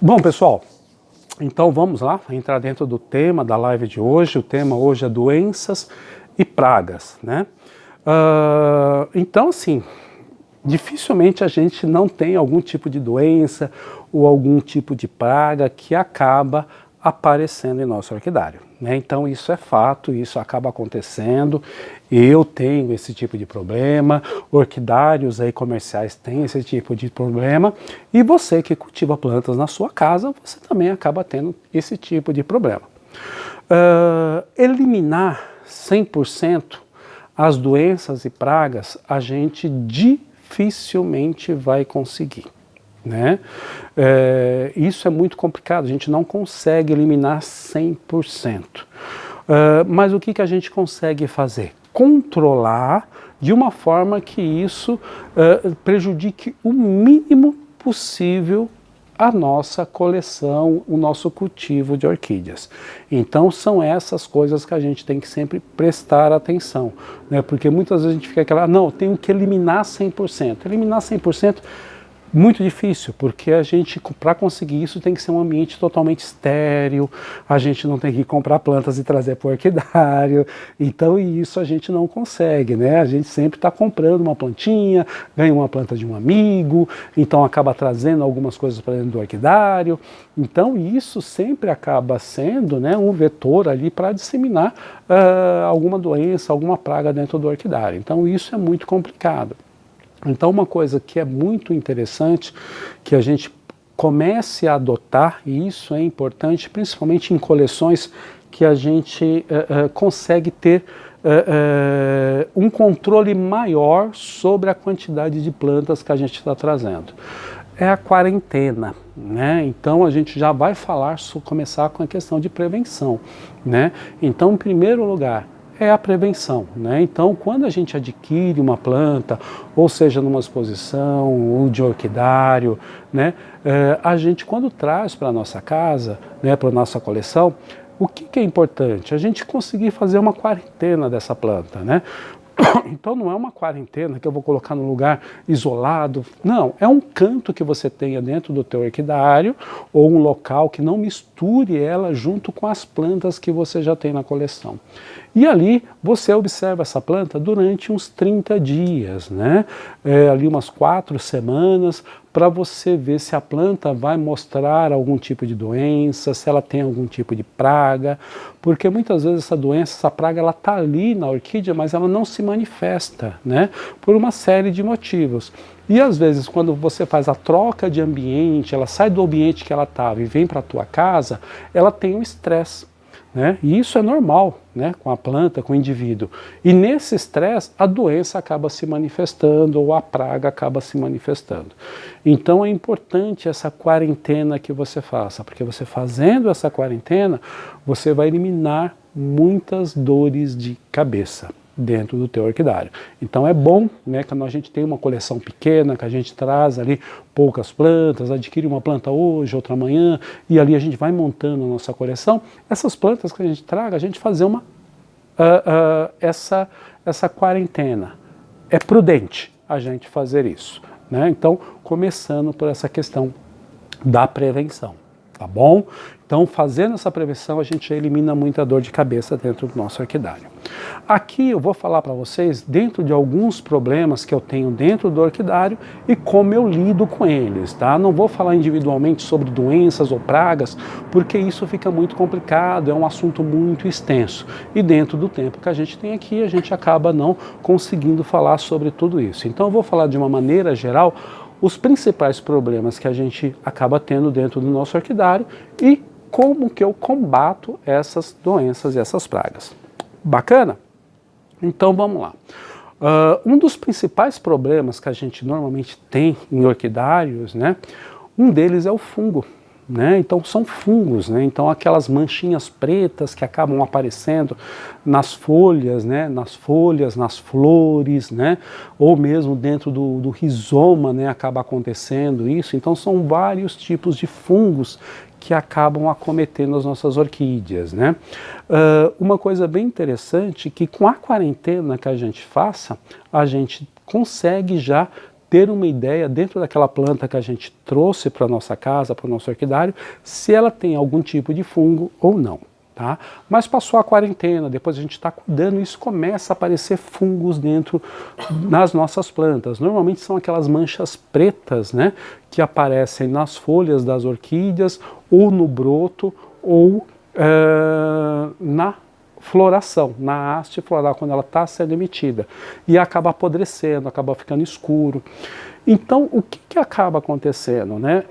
Bom, pessoal, então vamos lá entrar dentro do tema da live de hoje. O tema hoje é doenças e pragas, né? Então, assim, dificilmente a gente não tem algum tipo de doença ou algum tipo de praga que acaba aparecendo em nosso orquidário, né? Então isso é fato, isso acaba acontecendo. Eu tenho esse tipo de problema, orquidários aí comerciais têm esse tipo de problema, e você que cultiva plantas na sua casa, você também acaba tendo esse tipo de problema. Eliminar 100% as doenças e pragas, a gente dificilmente vai conseguir, né? Isso é muito complicado, a gente não consegue eliminar 100%. Mas o que a gente consegue fazer? Controlar de uma forma que isso prejudique o mínimo possível a nossa coleção, o nosso cultivo de orquídeas. Então são essas coisas que a gente tem que sempre prestar atenção, né? Porque muitas vezes a gente fica aquela, não, eu tenho que eliminar 100%. Eliminar 100%, muito difícil, porque a gente, para conseguir isso, tem que ser um ambiente totalmente estéril, a gente não tem que comprar plantas e trazer para o orquidário, então isso a gente não consegue, né? A gente sempre está comprando uma plantinha, ganha uma planta de um amigo, então acaba trazendo algumas coisas para dentro do orquidário, então isso sempre acaba sendo, né, um vetor ali para disseminar alguma doença, alguma praga dentro do orquidário, então isso é muito complicado. Então uma coisa que é muito interessante, que a gente comece a adotar, e isso é importante, principalmente em coleções que a gente consegue ter um controle maior sobre a quantidade de plantas que a gente está trazendo. É a quarentena, né? Então a gente já vai começar com a questão de prevenção, né? Então, em primeiro lugar, é a prevenção, né? Então, quando a gente adquire uma planta, ou seja, numa exposição, ou de orquidário, né? A gente, quando traz para a nossa casa, né, para a nossa coleção, o que é importante? A gente conseguir fazer uma quarentena dessa planta, né? Então não é uma quarentena que eu vou colocar num lugar isolado, não, é um canto que você tenha dentro do teu orquidário ou um local que não misture ela junto com as plantas que você já tem na coleção. E ali você observa essa planta durante uns 30 dias, né? Ali umas 4 semanas, para você ver se a planta vai mostrar algum tipo de doença, se ela tem algum tipo de praga, porque muitas vezes essa doença, essa praga, ela está ali na orquídea, mas ela não se manifesta, né? Por uma série de motivos. E às vezes quando você faz a troca de ambiente, ela sai do ambiente que ela estava e vem para a tua casa, ela tem um estresse, né? E isso é normal, né, com a planta, com o indivíduo. E nesse estresse, a doença acaba se manifestando ou a praga acaba se manifestando. Então é importante essa quarentena que você faça, porque você fazendo essa quarentena, você vai eliminar muitas dores de cabeça dentro do teu orquidário. Então é bom, né, quando a gente tem uma coleção pequena, que a gente traz ali poucas plantas, adquire uma planta hoje, outra amanhã, e ali a gente vai montando a nossa coleção. Essas plantas que a gente traga, a gente fazer essa quarentena. É prudente a gente fazer isso, né? Então, começando por essa questão da prevenção, tá bom? Então, fazendo essa prevenção, a gente elimina muita dor de cabeça dentro do nosso orquidário. Aqui eu vou falar para vocês dentro de alguns problemas que eu tenho dentro do orquidário e como eu lido com eles, tá? Não vou falar individualmente sobre doenças ou pragas, porque isso fica muito complicado, é um assunto muito extenso. E dentro do tempo que a gente tem aqui, a gente acaba não conseguindo falar sobre tudo isso. Então eu vou falar de uma maneira geral os principais problemas que a gente acaba tendo dentro do nosso orquidário e como que eu combato essas doenças e essas pragas. Bacana? Então vamos lá. Um dos principais problemas que a gente normalmente tem em orquidários, né, um deles é o fungo. Né? Então são fungos, né? Então aquelas manchinhas pretas que acabam aparecendo nas folhas, né? Nas flores, né? Ou mesmo dentro do rizoma, né? Acaba acontecendo isso. Então são vários tipos de fungos que acabam acometendo as nossas orquídeas, né? Uma coisa bem interessante é que com a quarentena que a gente faça, a gente consegue já ter uma ideia dentro daquela planta que a gente trouxe para a nossa casa, para o nosso orquidário, se ela tem algum tipo de fungo ou não. Tá? Mas passou a quarentena, depois a gente está cuidando e isso começa a aparecer fungos dentro nas nossas plantas. Normalmente são aquelas manchas pretas, né, que aparecem nas folhas das orquídeas, ou no broto, ou na floração, na haste floral, quando ela está sendo emitida. E acaba apodrecendo, acaba ficando escuro. Então, o que acaba acontecendo, né?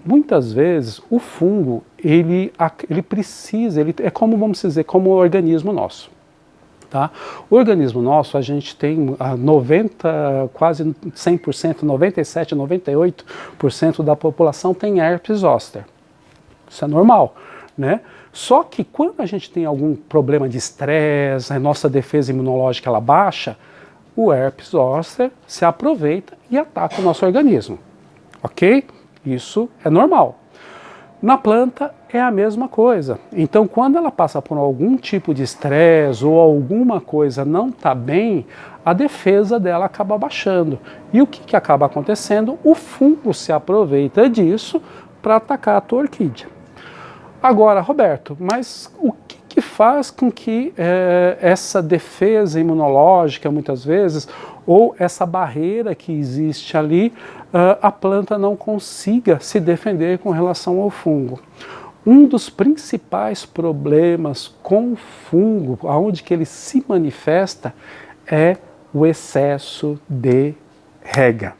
Muitas vezes o fungo, ele precisa, ele é como, vamos dizer, como o organismo nosso. Tá? O organismo nosso, a gente tem 90, quase 100%, 97, 98% da população tem herpes zoster. Isso é normal, né? Só que quando a gente tem algum problema de estresse, a nossa defesa imunológica ela baixa, o herpes zoster se aproveita e ataca o nosso organismo, ok? Isso é normal. Na planta é a mesma coisa. Então, quando ela passa por algum tipo de estresse ou alguma coisa não está bem, a defesa dela acaba baixando. E o que acaba acontecendo? O fungo se aproveita disso para atacar a tua orquídea. Agora, Roberto, mas o que faz com que essa defesa imunológica, muitas vezes, ou essa barreira que existe ali, a planta não consiga se defender com relação ao fungo? Um dos principais problemas com o fungo, aonde que ele se manifesta, é o excesso de rega,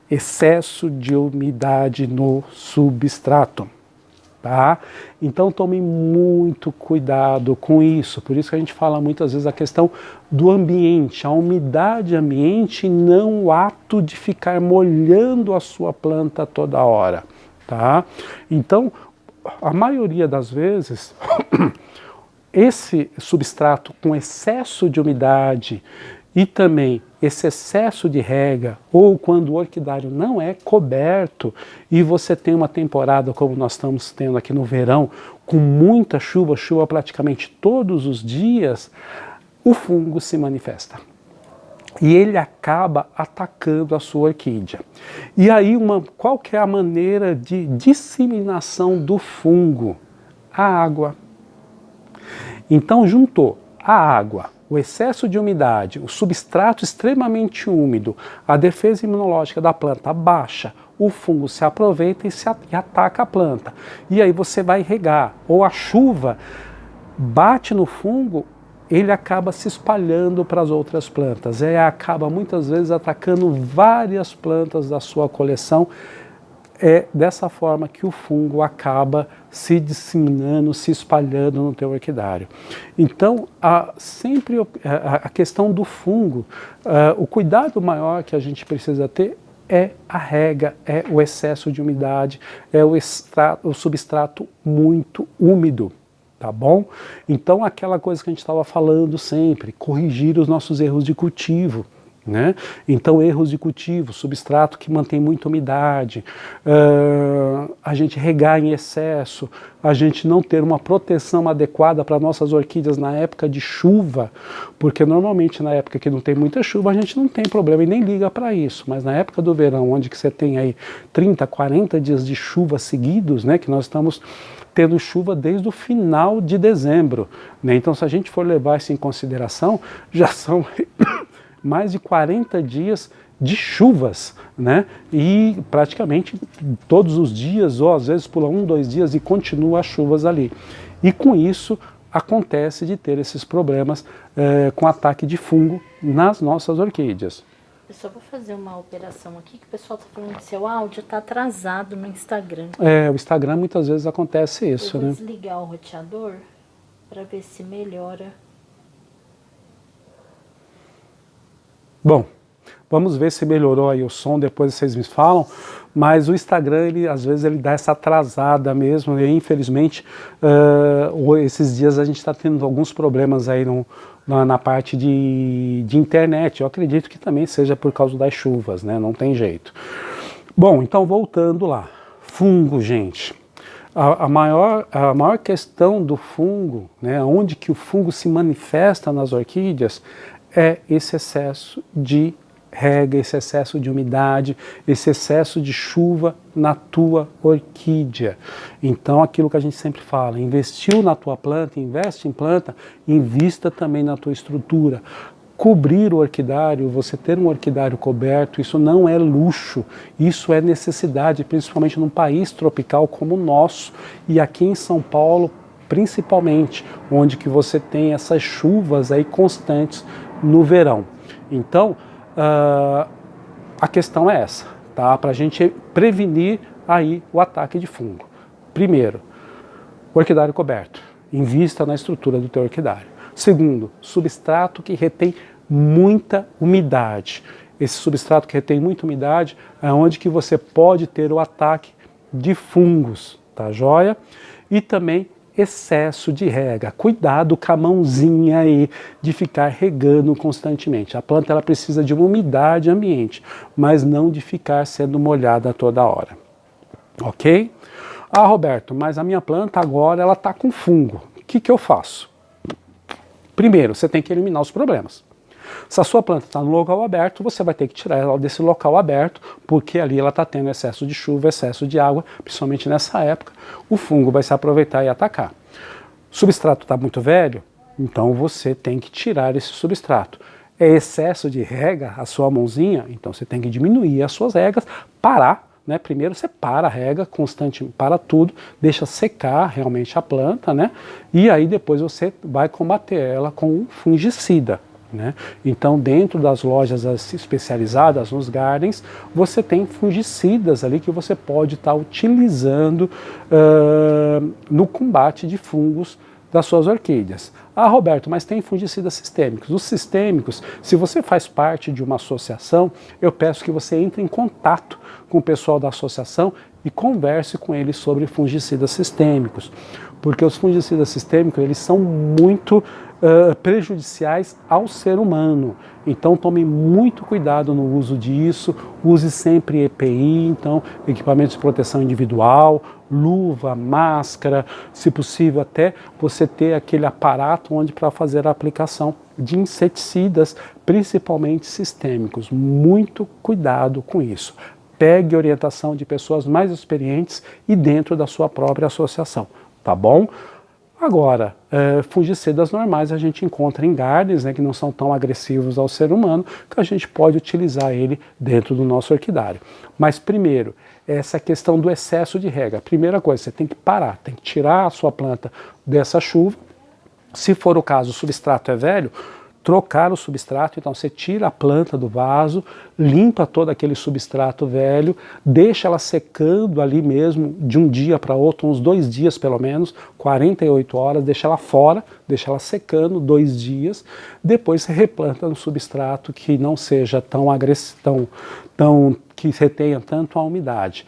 excesso de umidade no substrato. Tá? Então tome muito cuidado com isso, por isso que a gente fala muitas vezes a questão do ambiente, a umidade ambiente, não o ato de ficar molhando a sua planta toda hora. Tá? Então, a maioria das vezes, esse substrato com excesso de umidade e também esse excesso de rega, ou quando o orquidário não é coberto e você tem uma temporada como nós estamos tendo aqui no verão, com muita chuva, chuva praticamente todos os dias, o fungo se manifesta. E ele acaba atacando a sua orquídea. E aí, qual que é a maneira de disseminação do fungo? A água. Então, juntou a água, o excesso de umidade, o substrato extremamente úmido, a defesa imunológica da planta baixa, o fungo se aproveita e ataca a planta. E aí você vai regar, ou a chuva bate no fungo, ele acaba se espalhando para as outras plantas. Ele acaba muitas vezes atacando várias plantas da sua coleção. É dessa forma que o fungo acaba se disseminando, se espalhando no teu orquidário. Então, sempre a questão do fungo, o cuidado maior que a gente precisa ter é a rega, é o excesso de umidade, é o substrato muito úmido. Tá bom? Então, aquela coisa que a gente estava falando sempre, corrigir os nossos erros de cultivo. Né? Então, erros de cultivo, substrato que mantém muita umidade, a gente regar em excesso, a gente não ter uma proteção adequada para nossas orquídeas na época de chuva, porque normalmente na época que não tem muita chuva a gente não tem problema e nem liga para isso, mas na época do verão, onde que você tem aí 30, 40 dias de chuva seguidos, né, que nós estamos tendo chuva desde o final de dezembro, né? Então, se a gente for levar isso em consideração, já são mais de 40 dias de chuvas, né? E praticamente todos os dias, ou às vezes pula 1, 2 dias e continua as chuvas ali. E com isso acontece de ter esses problemas com ataque de fungo nas nossas orquídeas. Eu só vou fazer uma operação aqui, que o pessoal está falando que seu áudio está atrasado no Instagram. O Instagram muitas vezes acontece isso, né? Eu vou né? desligar o roteador para ver se melhora. Bom, vamos ver se melhorou aí o som, depois vocês me falam, mas o Instagram, às vezes ele dá essa atrasada mesmo, e infelizmente esses dias a gente está tendo alguns problemas aí na parte de internet. Eu acredito que também seja por causa das chuvas, né? Não tem jeito. Bom, então voltando lá, fungo, gente. A maior questão do fungo, né, onde que o fungo se manifesta nas orquídeas, é esse excesso de rega, esse excesso de umidade, esse excesso de chuva na tua orquídea. Então, aquilo que a gente sempre fala, investiu na tua planta, investe em planta, invista também na tua estrutura. Cobrir o orquidário, você ter um orquidário coberto, isso não é luxo, isso é necessidade, principalmente num país tropical como o nosso, e aqui em São Paulo, principalmente, onde que você tem essas chuvas aí constantes no verão. Então, a questão é essa, tá? Para a gente prevenir aí o ataque de fungo. Primeiro, orquidário coberto, invista na estrutura do teu orquidário. Segundo, substrato que retém muita umidade. Esse substrato que retém muita umidade é onde que você pode ter o ataque de fungos, tá joia? E também excesso de rega. Cuidado com a mãozinha aí de ficar regando constantemente. A planta ela precisa de uma umidade ambiente, mas não de ficar sendo molhada toda hora. Ok? Ah, Roberto, mas a minha planta agora ela está com fungo. O que eu faço? Primeiro, você tem que eliminar os problemas. Se a sua planta está no local aberto, você vai ter que tirar ela desse local aberto, porque ali ela está tendo excesso de chuva, excesso de água, principalmente nessa época, o fungo vai se aproveitar e atacar. O substrato está muito velho, então você tem que tirar esse substrato. É excesso de rega a sua mãozinha, então você tem que diminuir as suas regas, parar. Né? Primeiro você para a rega constantemente, para tudo, deixa secar realmente a planta, né? E aí depois você vai combater ela com um fungicida. Né? Então dentro das lojas especializadas, nos gardens, você tem fungicidas ali que você pode estar utilizando no combate de fungos das suas orquídeas. Ah, Roberto, mas tem fungicidas sistêmicos. Os sistêmicos, se você faz parte de uma associação, eu peço que você entre em contato com o pessoal da associação e converse com eles sobre fungicidas sistêmicos, porque os fungicidas sistêmicos eles são muito prejudiciais ao ser humano. Então tome muito cuidado no uso disso, use sempre EPI, então equipamentos de proteção individual, luva, máscara, se possível até você ter aquele aparato onde para fazer a aplicação de inseticidas, principalmente sistêmicos. Muito cuidado com isso. Pegue orientação de pessoas mais experientes e dentro da sua própria associação, tá bom? Agora, fungicidas normais a gente encontra em gardens, né, que não são tão agressivos ao ser humano, que a gente pode utilizar ele dentro do nosso orquidário. Mas primeiro, essa questão do excesso de rega. Primeira coisa, você tem que parar, tem que tirar a sua planta dessa chuva. Se for o caso, o substrato é velho, trocar o substrato, então você tira a planta do vaso, limpa todo aquele substrato velho, deixa ela secando ali mesmo de um dia para outro, uns 2 dias pelo menos, 48 horas, deixa ela fora, deixa ela secando 2 dias, depois você replanta no substrato que não seja tão agressivo, que retenha tanto a umidade.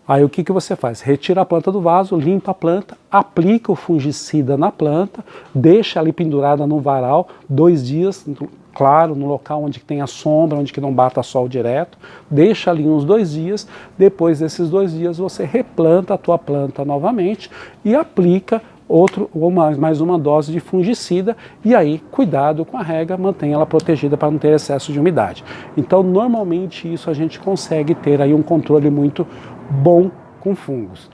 Aí o que você faz? Retira a planta do vaso, limpa a planta, aplica o fungicida na planta, deixa ali pendurada no varal 2 dias, claro, no local onde tem a sombra, onde que não bata sol direto, deixa ali uns 2 dias, depois desses 2 dias você replanta a tua planta novamente e aplica mais uma dose de fungicida e aí cuidado com a rega, mantenha ela protegida para não ter excesso de umidade. Então normalmente isso a gente consegue ter aí um controle muito bom com fungos.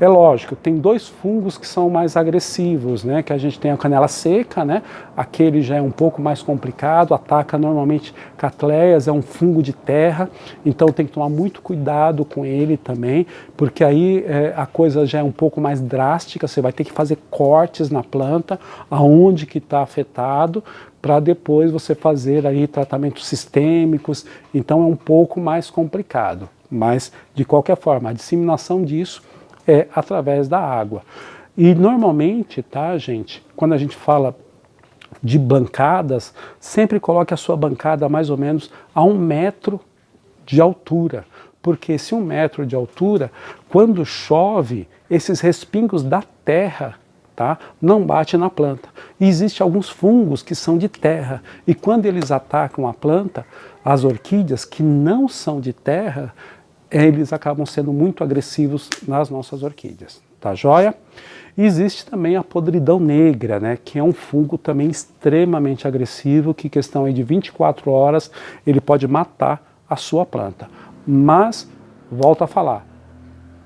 É lógico, tem 2 fungos que são mais agressivos, né? Que a gente tem a canela seca, né? Aquele já é um pouco mais complicado, ataca normalmente catleias, é um fungo de terra, então tem que tomar muito cuidado com ele também, porque aí a coisa já é um pouco mais drástica, você vai ter que fazer cortes na planta, aonde que está afetado, para depois você fazer aí tratamentos sistêmicos, então é um pouco mais complicado. Mas, de qualquer forma, a disseminação disso é através da água. E normalmente, tá, gente, quando a gente fala de bancadas, sempre coloque a sua bancada mais ou menos a 1 metro de altura. Porque se 1 metro de altura, quando chove, esses respingos da terra, tá, não bate na planta. E existem alguns fungos que são de terra. E quando eles atacam a planta, as orquídeas que não são de terra, eles acabam sendo muito agressivos nas nossas orquídeas, tá joia? E existe também a podridão negra, né, que é um fungo também extremamente agressivo, que questão aí de 24 horas ele pode matar a sua planta. Mas, volto a falar,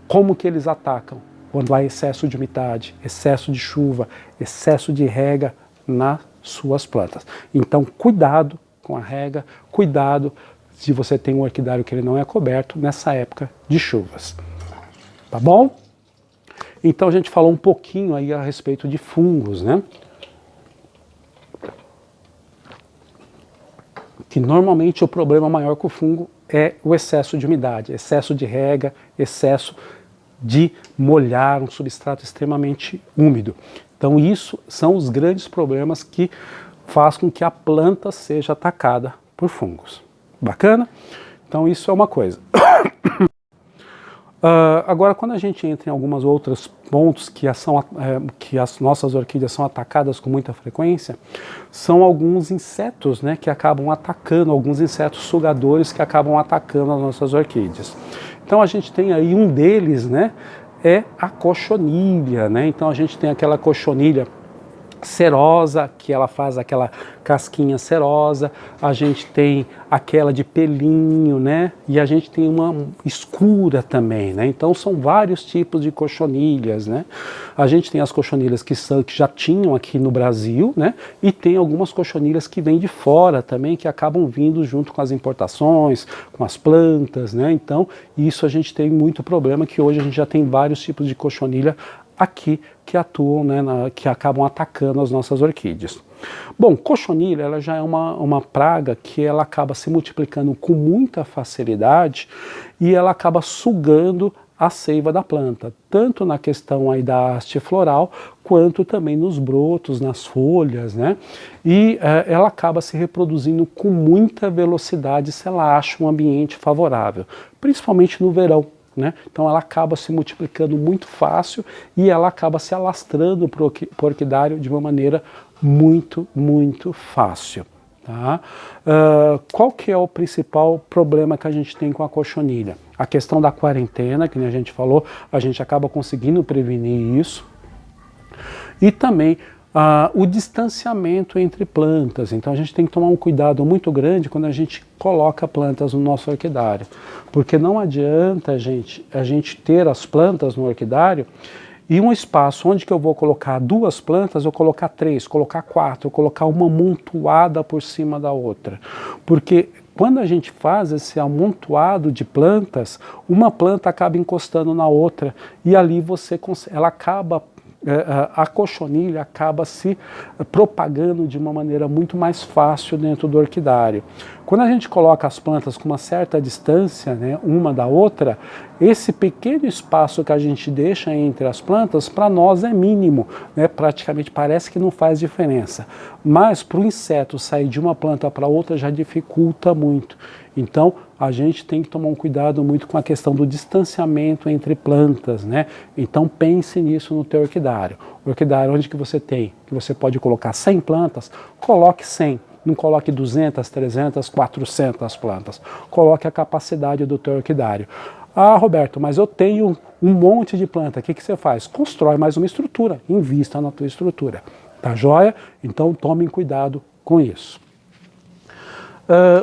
como que eles atacam? Quando há excesso de umidade, excesso de chuva, excesso de rega nas suas plantas. Então, cuidado com a rega, cuidado se você tem um orquidário que ele não é coberto nessa época de chuvas. Tá bom? Então a gente falou um pouquinho aí a respeito de fungos, né? Que normalmente o problema maior com o fungo é o excesso de umidade, excesso de rega, excesso de molhar um substrato extremamente úmido. Então isso são os grandes problemas que faz com que a planta seja atacada por fungos. Bacana? Então isso é uma coisa. Agora, quando a gente entra em alguns outros pontos que as nossas orquídeas são atacadas com muita frequência, são alguns insetos, né, que acabam atacando, alguns insetos sugadores que acabam atacando as nossas orquídeas. Então a gente tem aí um deles, né, é a cochonilha, né? Então a gente tem aquela cochonilha cerosa, que ela faz aquela casquinha cerosa, a gente tem aquela de pelinho, né? E a gente tem uma escura também, né? Então são vários tipos de cochonilhas, né? A gente tem as cochonilhas que já tinham aqui no Brasil, né? E tem algumas cochonilhas que vêm de fora também, que acabam vindo junto com as importações, com as plantas, né? Então isso a gente tem muito problema, que hoje a gente já tem vários tipos de cochonilha aqui que atuam, né, que acabam atacando as nossas orquídeas. Bom, cochonilha ela já é uma praga que ela acaba se multiplicando com muita facilidade e ela acaba sugando a seiva da planta, tanto na questão aí da haste floral, quanto também nos brotos, nas folhas, né? E ela acaba se reproduzindo com muita velocidade se ela acha um ambiente favorável, principalmente no verão. Né? Então ela acaba se multiplicando muito fácil e ela acaba se alastrando para o orquidário de uma maneira muito, muito fácil. Tá? Qual que é o principal problema que a gente tem com a cochonilha? A questão da quarentena, que a gente falou, a gente acaba conseguindo prevenir isso. E também o distanciamento entre plantas. Então a gente tem que tomar um cuidado muito grande quando a gente coloca plantas no nosso orquidário, porque não adianta a gente ter as plantas no orquidário e um espaço onde que eu vou colocar 2 plantas, eu colocar 3, colocar 4, colocar uma amontoada por cima da outra, porque quando a gente faz esse amontoado de plantas, uma planta acaba encostando na outra e ali ela acaba a cochonilha acaba se propagando de uma maneira muito mais fácil dentro do orquidário. Quando a gente coloca as plantas com uma certa distância, né, uma da outra, esse pequeno espaço que a gente deixa entre as plantas, para nós é mínimo, né, praticamente parece que não faz diferença. Mas para o inseto sair de uma planta para outra já dificulta muito. Então, a gente tem que tomar um cuidado muito com a questão do distanciamento entre plantas, né? Então, pense nisso no teu orquidário. O orquidário onde que você pode colocar 100 plantas, coloque 100. Não coloque 200, 300, 400 plantas. Coloque a capacidade do teu orquidário. Ah, Roberto, mas eu tenho um monte de planta. O que você faz? Constrói mais uma estrutura. Invista na tua estrutura. Tá joia? Então, tome cuidado com isso.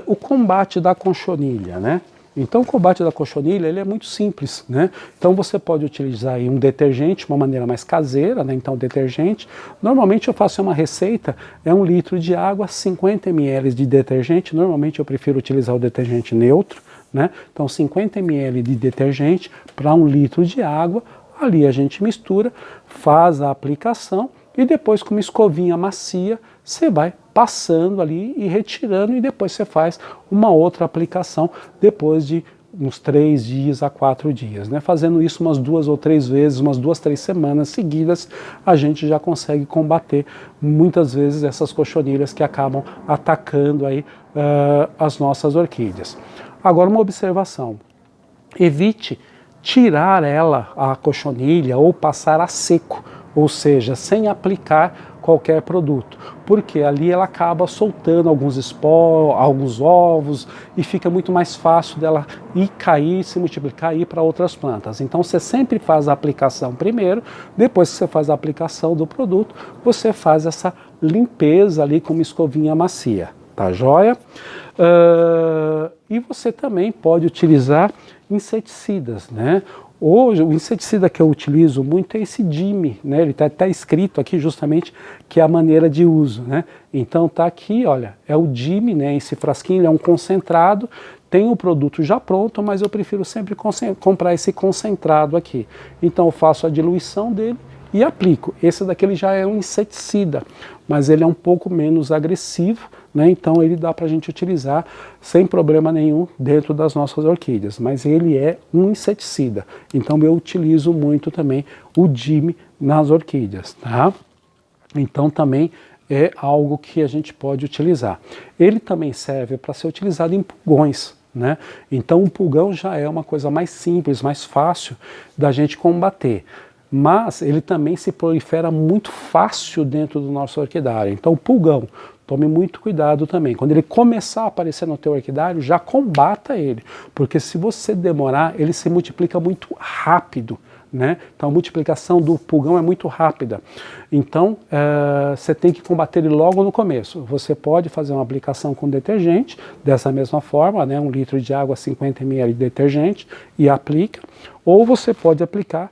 O combate da cochonilha, né? Então o combate da cochonilha ele é muito simples, né? Então você pode utilizar aí um detergente, uma maneira mais caseira, né? Então detergente, normalmente eu faço uma receita, é 1 litro de água, 50 ml de detergente, normalmente eu prefiro utilizar o detergente neutro, né? Então 50 ml de detergente para 1 litro de água, ali a gente mistura, faz a aplicação e depois com uma escovinha macia você vai passando ali e retirando e depois você faz uma outra aplicação depois de uns 3 dias a 4 dias, né? Fazendo isso umas 2 ou 3 vezes, umas 2, 3 semanas seguidas, a gente já consegue combater muitas vezes essas cochonilhas que acabam atacando aí as nossas orquídeas. Agora uma observação, evite tirar a cochonilha ou passar a seco, ou seja, sem aplicar qualquer produto, porque ali ela acaba soltando alguns esporos, alguns ovos, e fica muito mais fácil dela ir cair, se multiplicar e ir para outras plantas. Então você sempre faz a aplicação primeiro, depois que você faz a aplicação do produto, você faz essa limpeza ali com uma escovinha macia, tá joia? E você também pode utilizar inseticidas, né? Hoje, o inseticida que eu utilizo muito é esse DIME, né? Ele está escrito aqui justamente que é a maneira de uso, né? Então tá aqui, olha, é o DIME, né? Esse frasquinho é um concentrado, tem o produto já pronto, mas eu prefiro sempre comprar esse concentrado aqui. Então eu faço a diluição dele e aplico. Esse daqui ele já é um inseticida, mas ele é um pouco menos agressivo, né? Então ele dá para a gente utilizar sem problema nenhum dentro das nossas orquídeas, mas ele é um inseticida, então eu utilizo muito também o DIME nas orquídeas, tá? Então também é algo que a gente pode utilizar. Ele também serve para ser utilizado em pulgões, né? Então o pulgão já é uma coisa mais simples, mais fácil da gente combater, mas ele também se prolifera muito fácil dentro do nosso orquidário. Então o pulgão, tome muito cuidado também. Quando ele começar a aparecer no teu orquidário, já combata ele, porque se você demorar, ele se multiplica muito rápido, né? Então a multiplicação do pulgão é muito rápida. Então você tem que combater ele logo no começo. Você pode fazer uma aplicação com detergente, dessa mesma forma, né? 1 litro de água, 50 ml de detergente e aplica, ou você pode aplicar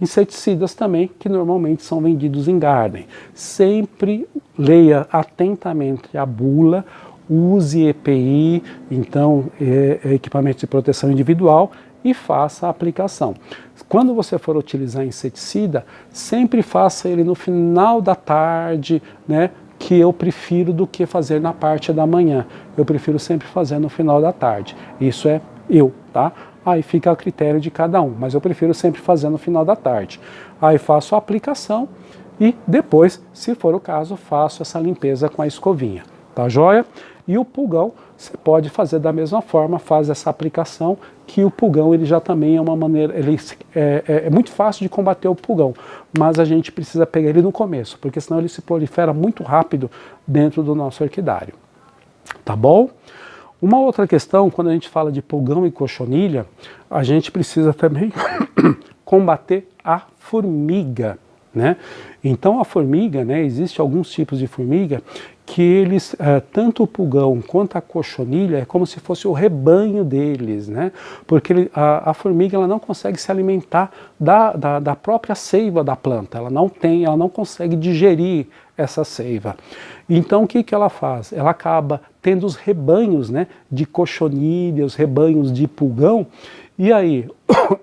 inseticidas também, que normalmente são vendidos em garden. Sempre leia atentamente a bula, use EPI, então equipamento de proteção individual, e faça a aplicação. Quando você for utilizar inseticida, sempre faça ele no final da tarde, né? Que eu prefiro do que fazer na parte da manhã. Eu prefiro sempre fazer no final da tarde. Isso é eu, tá? Aí fica a critério de cada um, mas eu prefiro sempre fazer no final da tarde. Aí faço a aplicação e depois, se for o caso, faço essa limpeza com a escovinha, tá joia? E o pulgão, você pode fazer da mesma forma, faz essa aplicação, que o pulgão ele já também é uma maneira, é muito fácil de combater o pulgão, mas a gente precisa pegar ele no começo, porque senão ele se prolifera muito rápido dentro do nosso orquidário, tá bom? Uma outra questão, quando a gente fala de pulgão e cochonilha, a gente precisa também combater a formiga, né? Então a formiga, né, existe alguns tipos de formiga que eles, tanto o pulgão quanto a cochonilha, é como se fosse o rebanho deles, né? Porque a formiga ela não consegue se alimentar da própria seiva da planta, ela não consegue digerir essa seiva. Então o que ela faz? Ela acaba tendo os rebanhos, né, de cochonilha, os rebanhos de pulgão, e aí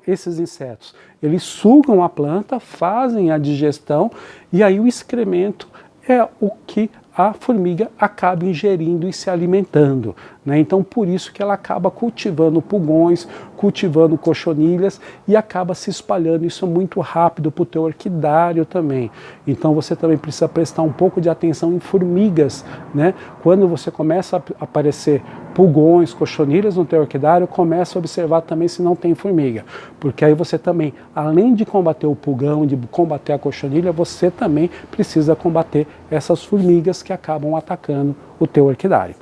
esses insetos, eles sugam a planta, fazem a digestão, e aí o excremento é o que a formiga acaba ingerindo e se alimentando, né? Então por isso que ela acaba cultivando pulgões, cultivando cochonilhas e acaba se espalhando isso muito rápido para o teu orquidário também. Então você também precisa prestar um pouco de atenção em formigas, né? Quando você começa a aparecer pulgões, cochonilhas no teu orquidário, começa a observar também se não tem formiga, porque aí você também, além de combater o pulgão, de combater a cochonilha, você também precisa combater essas formigas que acabam atacando o teu orquidário,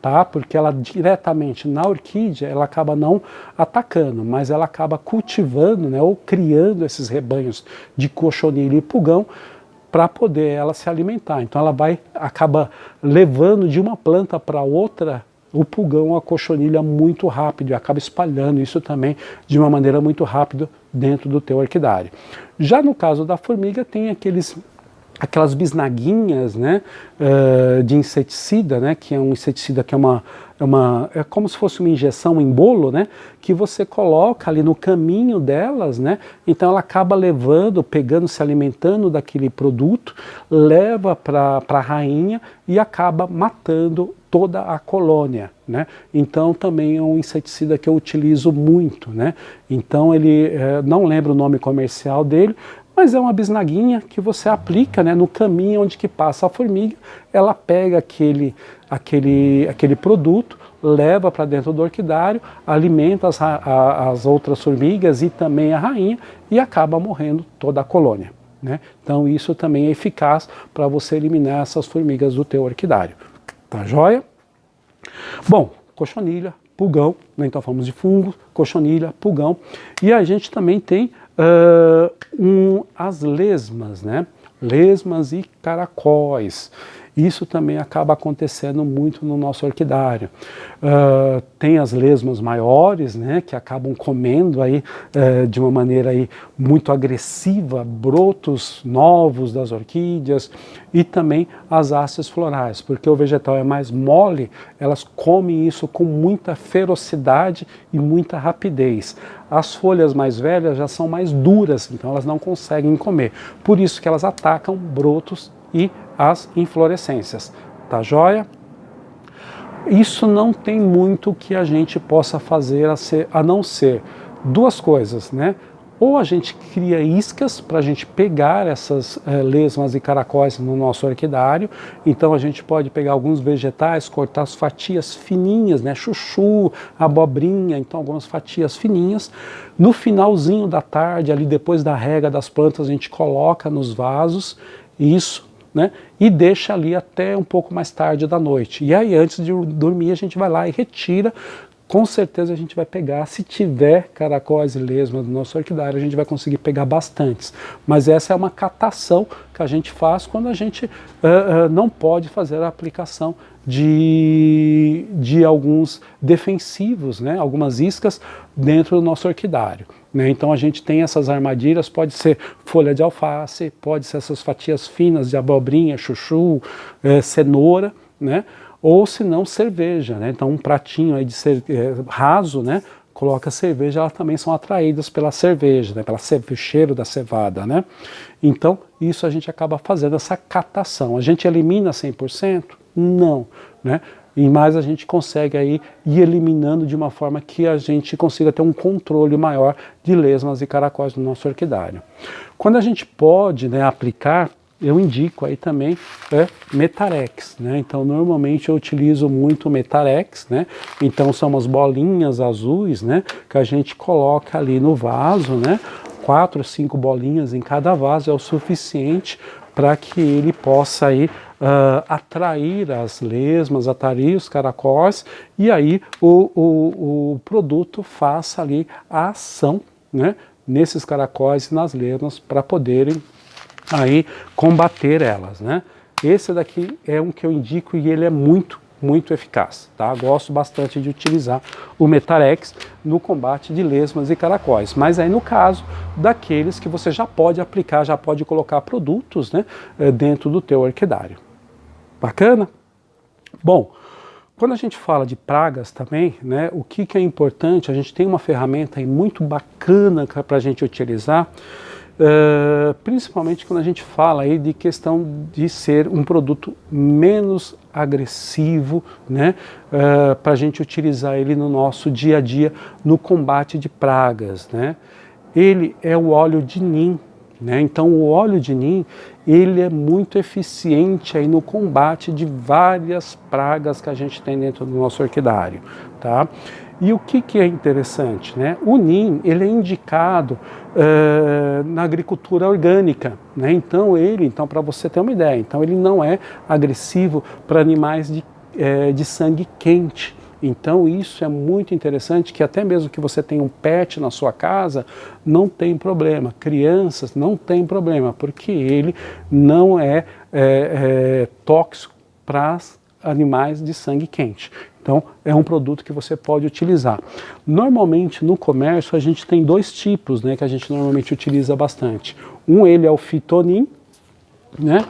tá? Porque ela diretamente na orquídea, ela acaba não atacando, mas ela acaba cultivando, né, ou criando esses rebanhos de cochonilha e pulgão para poder ela se alimentar. Então ela acaba levando de uma planta para outra o pulgão, a cochonilha muito rápido e acaba espalhando isso também de uma maneira muito rápida dentro do teu orquidário. Já no caso da formiga tem aquelas bisnaguinhas, né, de inseticida, né, que é um inseticida que é como se fosse uma injeção em bolo, né, que você coloca ali no caminho delas, né, então ela acaba levando, pegando, se alimentando daquele produto, leva para a rainha e acaba matando toda a colônia, né? Então também é um inseticida que eu utilizo muito, né? Então ele, não lembro o nome comercial dele, mas é uma bisnaguinha que você aplica, né, no caminho onde que passa a formiga, ela pega aquele produto, leva para dentro do orquidário, alimenta as outras formigas e também a rainha e acaba morrendo toda a colônia, né? Então isso também é eficaz para você eliminar essas formigas do teu orquidário. Tá joia? Bom, cochonilha, pulgão, né? Então falamos de fungo, cochonilha, pulgão. E a gente também tem as lesmas, né? Lesmas e caracóis. Isso também acaba acontecendo muito no nosso orquidário. Tem as lesmas maiores, né, que acabam comendo aí, de uma maneira aí muito agressiva brotos novos das orquídeas, e também as hastes florais, porque o vegetal é mais mole, elas comem isso com muita ferocidade e muita rapidez. As folhas mais velhas já são mais duras, então elas não conseguem comer. Por isso que elas atacam brotos e as inflorescências. Tá joia? Isso não tem muito que a gente possa fazer a não ser duas coisas, né? Ou a gente cria iscas para a gente pegar essas lesmas e caracóis no nosso orquidário. Então a gente pode pegar alguns vegetais, cortar as fatias fininhas, né? Chuchu, abobrinha, então algumas fatias fininhas. No finalzinho da tarde, ali depois da rega das plantas, a gente coloca nos vasos isso, né? E deixa ali até um pouco mais tarde da noite. E aí antes de dormir a gente vai lá e retira. Com certeza a gente vai pegar, se tiver caracóis e lesmas no nosso orquidário, a gente vai conseguir pegar bastantes. Mas essa é uma catação que a gente faz quando a gente não pode fazer a aplicação de alguns defensivos, né? Algumas iscas dentro do nosso orquidário, né? Então a gente tem essas armadilhas, pode ser folha de alface, pode ser essas fatias finas de abobrinha, chuchu, cenoura, né? Ou se não, cerveja, né? Então um pratinho aí de raso, né? Coloca cerveja, elas também são atraídas pela cerveja, né? Pelo cheiro da cevada, né? Então isso a gente acaba fazendo essa catação. A gente elimina 100%? Não, né? E mais a gente consegue aí ir eliminando de uma forma que a gente consiga ter um controle maior de lesmas e caracóis no nosso orquidário. Quando a gente pode, né, aplicar, eu indico aí também Metarex, né? Então normalmente eu utilizo muito Metarex, né? Então são umas bolinhas azuis, né? Que a gente coloca ali no vaso, né? 4 ou 5 bolinhas em cada vaso é o suficiente para que ele possa aí atrair as lesmas, atrair os caracóis, e aí o produto faça ali a ação, né? Nesses caracóis e nas lesmas para poderem aí combater elas, né? Esse daqui é um que eu indico e ele é muito eficaz, tá? Gosto bastante de utilizar o Metarex no combate de lesmas e caracóis, mas aí no caso daqueles que você já pode aplicar, já pode colocar produtos, né, dentro do teu orquidário. Bacana? Bom, quando a gente fala de pragas também, né, o que é importante, a gente tem uma ferramenta aí muito bacana para a gente utilizar, principalmente quando a gente fala aí de questão de ser um produto menos agressivo, né, para a gente utilizar ele no nosso dia a dia no combate de pragas, né. Ele é o óleo de nim, né. Então o óleo de nim ele é muito eficiente aí no combate de várias pragas que a gente tem dentro do nosso orquidário, tá? E o que é interessante, né? O nim ele é indicado na agricultura orgânica, né? Então para você ter uma ideia, então ele não é agressivo para animais de sangue quente. Então isso é muito interessante, que até mesmo que você tenha um pet na sua casa, não tem problema. Crianças não tem problema, porque ele não é tóxico para animais de sangue quente. Então é um produto que você pode utilizar. Normalmente no comércio a gente tem 2 tipos, né, que a gente normalmente utiliza bastante. Ele é o Fitonin, né,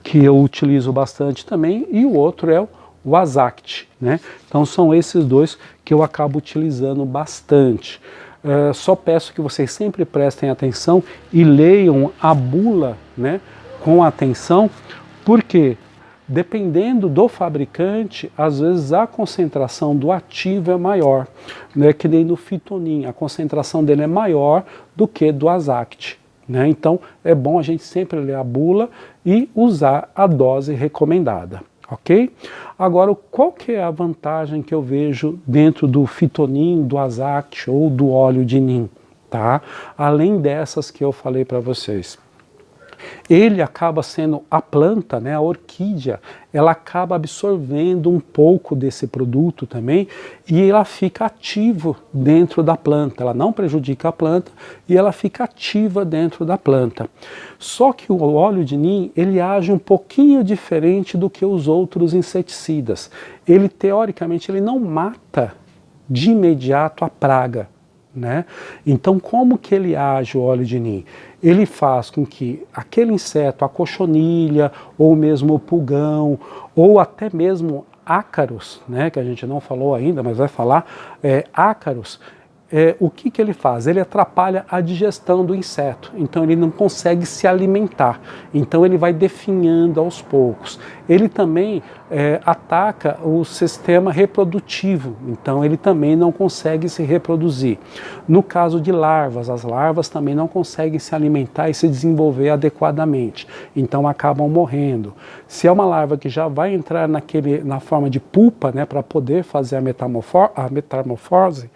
que eu utilizo bastante também, e o outro é o Azact, né? Então são esses 2 que eu acabo utilizando bastante. Só peço que vocês sempre prestem atenção e leiam a bula, né, com atenção, porque dependendo do fabricante, às vezes a concentração do ativo é maior, né, que nem no Fitonin, a concentração dele é maior do que do Azact, né? Então é bom a gente sempre ler a bula e usar a dose recomendada. Ok? Agora, qual que é a vantagem que eu vejo dentro do Fitonin, do Azact ou do óleo de nim, tá? Além dessas que eu falei para vocês. ele acaba sendo a planta, né, a orquídea, ela acaba absorvendo um pouco desse produto também e ela fica ativa dentro da planta, ela não prejudica a planta e ela fica ativa dentro da planta. Só que o óleo de nim, ele age um pouquinho diferente do que os outros inseticidas. Ele, teoricamente, ele não mata de imediato a praga, né? Então, como que ele age, o óleo de nim? Ele faz com que aquele inseto, a cochonilha, ou mesmo o pulgão, ou até mesmo ácaros, né, que a gente não falou ainda, mas vai falar, ácaros, o que que ele faz? Ele atrapalha a digestão do inseto, então ele não consegue se alimentar, então ele vai definhando aos poucos. Ele também ataca o sistema reprodutivo, então ele também não consegue se reproduzir. No caso de larvas, as larvas também não conseguem se alimentar e se desenvolver adequadamente, então acabam morrendo. Se é uma larva que já vai entrar na forma de pupa, né, para poder fazer a metamorfose,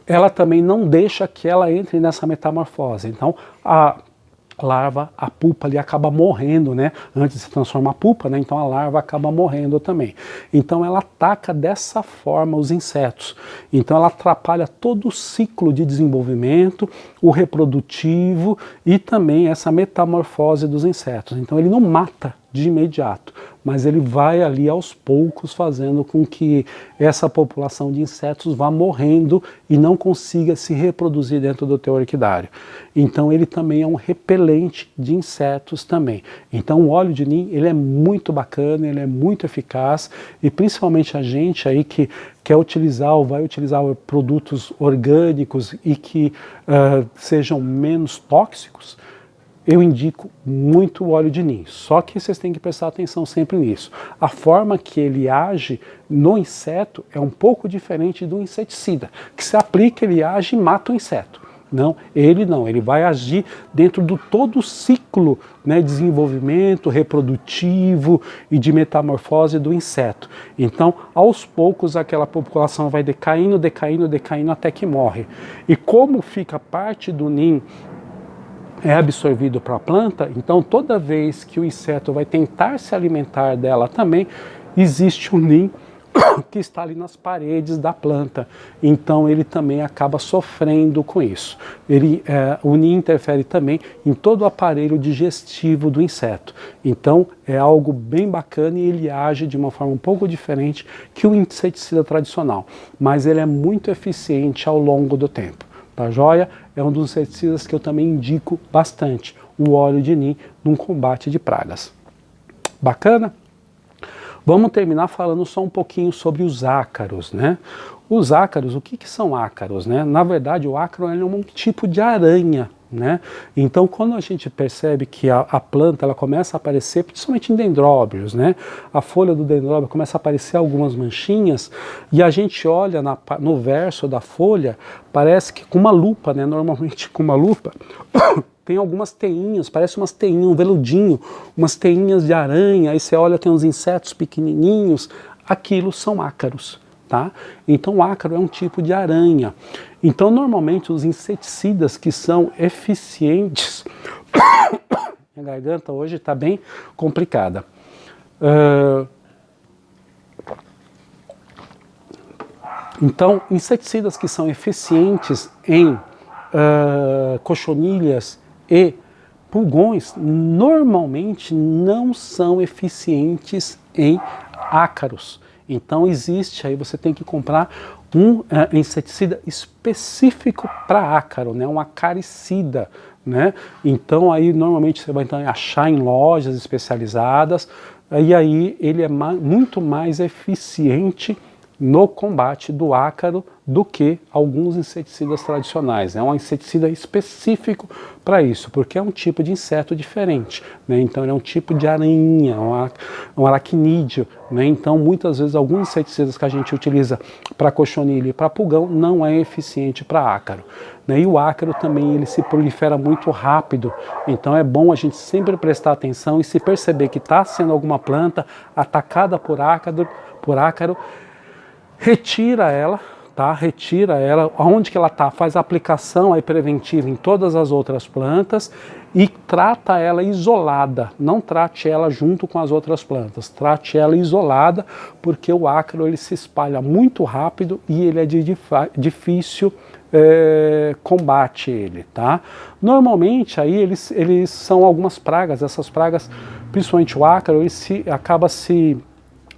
ela também não deixa que ela entre nessa metamorfose. Então, a larva, a pupa ali acaba morrendo, né? Antes de se transformar pupa, né? Então a larva acaba morrendo também. Então ela ataca dessa forma os insetos. Então ela atrapalha todo o ciclo de desenvolvimento, o reprodutivo e também essa metamorfose dos insetos. Então ele não mata de imediato, mas ele vai ali aos poucos fazendo com que essa população de insetos vá morrendo e não consiga se reproduzir dentro do teu orquidário. Então ele também é um repelente de insetos também. Então o óleo de nim, ele é muito bacana, ele é muito eficaz e principalmente a gente aí que quer utilizar ou vai utilizar produtos orgânicos e que sejam menos tóxicos, eu indico muito o óleo de nim, só que vocês têm que prestar atenção sempre nisso. A forma que ele age no inseto é um pouco diferente do inseticida, que se aplica, ele age e mata o inseto. Não, ele vai agir dentro do todo o ciclo, né, de desenvolvimento reprodutivo e de metamorfose do inseto. Então, aos poucos, aquela população vai decaindo até que morre. E como fica parte do nim é absorvido para a planta, então toda vez que o inseto vai tentar se alimentar dela também, existe um nim que está ali nas paredes da planta, então ele também acaba sofrendo com isso. O nim interfere também em todo o aparelho digestivo do inseto, então é algo bem bacana e ele age de uma forma um pouco diferente que o inseticida tradicional, mas ele é muito eficiente ao longo do tempo. Tá joia? É um dos inseticidas que eu também indico bastante, o óleo de nim num combate de pragas. Bacana? Vamos terminar falando só um pouquinho sobre os ácaros, né? Os ácaros, o que são ácaros, né? Na verdade, o ácaro é um tipo de aranha, né? Então, quando a gente percebe que a planta ela começa a aparecer, principalmente em dendróbios, né? A folha do dendróbio começa a aparecer algumas manchinhas e a gente olha no verso da folha, parece que com uma lupa, né? Normalmente com uma lupa tem algumas teinhas, parece umas teinhas, um veludinho, umas teinhas de aranha, aí você olha, tem uns insetos pequenininhos, aquilo são ácaros. Tá? Então o ácaro é um tipo de aranha. Então normalmente os inseticidas que são eficientes... Minha garganta hoje está bem complicada. Então inseticidas que são eficientes em cochonilhas e pulgões normalmente não são eficientes em ácaros. Então existe aí, você tem que comprar um inseticida específico para ácaro, né? Um acaricida, né? Então aí normalmente você vai achar em lojas especializadas e aí ele é muito mais eficiente no combate do ácaro do que alguns inseticidas tradicionais. É um inseticida específico para isso, porque é um tipo de inseto diferente, né? Então ele é um tipo de aranha, um aracnídeo, né? Então muitas vezes alguns inseticidas que a gente utiliza para cochonilha e para pulgão não é eficiente para ácaro, né? E o ácaro também ele se prolifera muito rápido, então é bom a gente sempre prestar atenção e se perceber que está sendo alguma planta atacada por ácaro, retira ela, tá? Retira ela, onde que ela tá, faz a aplicação aí preventiva em todas as outras plantas e trata ela isolada, não trate ela junto com as outras plantas, trate ela isolada, porque o ácaro ele se espalha muito rápido e ele é de difícil combate ele, tá? Normalmente aí eles são algumas pragas, essas pragas, principalmente o ácaro, ele acaba se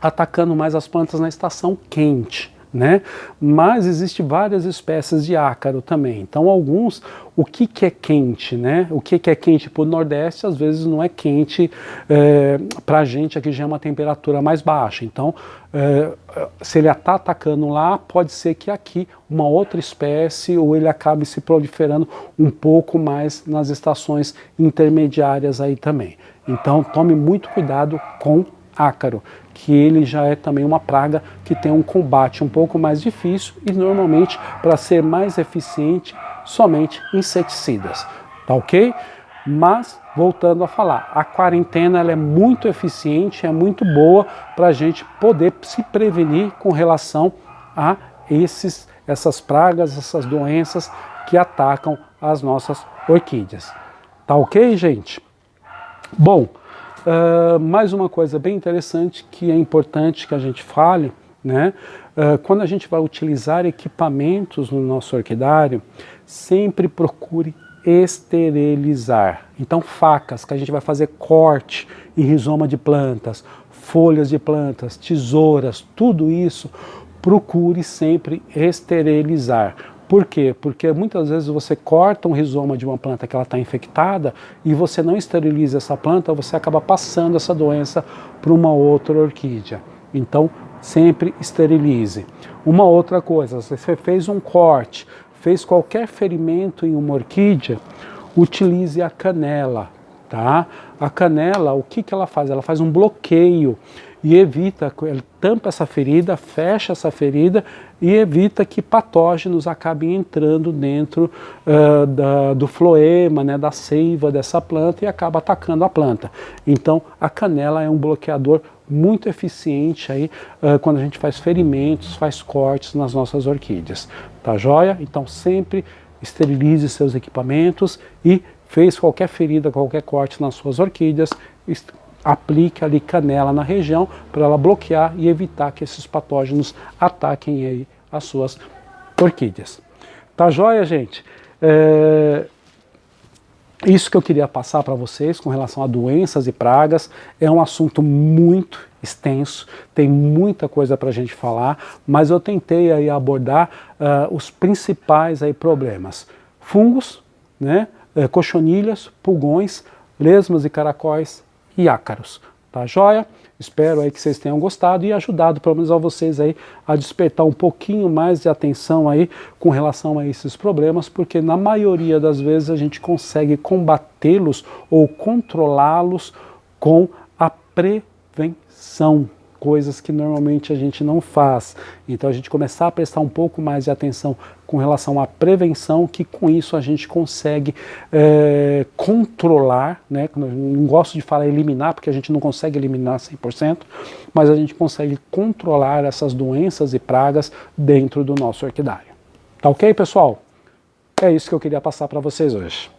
atacando mais as plantas na estação quente, né? Mas existe várias espécies de ácaro também. Então alguns, o que é quente, né? O que é quente para o Nordeste, às vezes não é quente para a gente aqui já é uma temperatura mais baixa. Então se ele está atacando lá, pode ser que aqui uma outra espécie ou ele acabe se proliferando um pouco mais nas estações intermediárias aí também. Então tome muito cuidado com ácaro, que ele já é também uma praga que tem um combate um pouco mais difícil e normalmente para ser mais eficiente somente inseticidas, tá ok? Mas voltando a falar, a quarentena ela é muito eficiente, é muito boa para a gente poder se prevenir com relação a essas pragas, essas doenças que atacam as nossas orquídeas, tá ok, gente? Bom, mais uma coisa bem interessante que é importante que a gente fale, né? Quando a gente vai utilizar equipamentos no nosso orquidário, sempre procure esterilizar. Então facas que a gente vai fazer corte em rizoma de plantas, folhas de plantas, tesouras, tudo isso, procure sempre esterilizar. Por quê? Porque muitas vezes você corta um rizoma de uma planta que ela está infectada e você não esteriliza essa planta, você acaba passando essa doença para uma outra orquídea. Então, sempre esterilize. Uma outra coisa, se você fez um corte, fez qualquer ferimento em uma orquídea, utilize a canela, tá? A canela, o que ela faz? Ela faz um bloqueio e evita, ele tampa essa ferida, fecha essa ferida e evita que patógenos acabem entrando dentro do floema, né, da seiva dessa planta e acaba atacando a planta. Então a canela é um bloqueador muito eficiente aí quando a gente faz ferimentos, faz cortes nas nossas orquídeas, tá joia? Então sempre esterilize seus equipamentos e fez qualquer ferida, qualquer corte nas suas orquídeas, aplique ali canela na região para ela bloquear e evitar que esses patógenos ataquem aí as suas orquídeas. Tá joia, gente? Isso que eu queria passar para vocês com relação a doenças e pragas. É um assunto muito extenso, tem muita coisa para a gente falar, mas eu tentei aí abordar os principais aí problemas. Fungos, né? Cochonilhas, pulgões, lesmas e caracóis e ácaros, tá joia? Espero aí que vocês tenham gostado e ajudado pelo menos a vocês aí a despertar um pouquinho mais de atenção aí com relação a esses problemas, porque na maioria das vezes a gente consegue combatê-los ou controlá-los com a prevenção, coisas que normalmente a gente não faz. Então a gente começar a prestar um pouco mais de atenção com relação à prevenção, que com isso a gente consegue controlar, né? Eu não gosto de falar eliminar, porque a gente não consegue eliminar 100%, mas a gente consegue controlar essas doenças e pragas dentro do nosso orquidário. Tá ok, pessoal? É isso que eu queria passar para vocês hoje.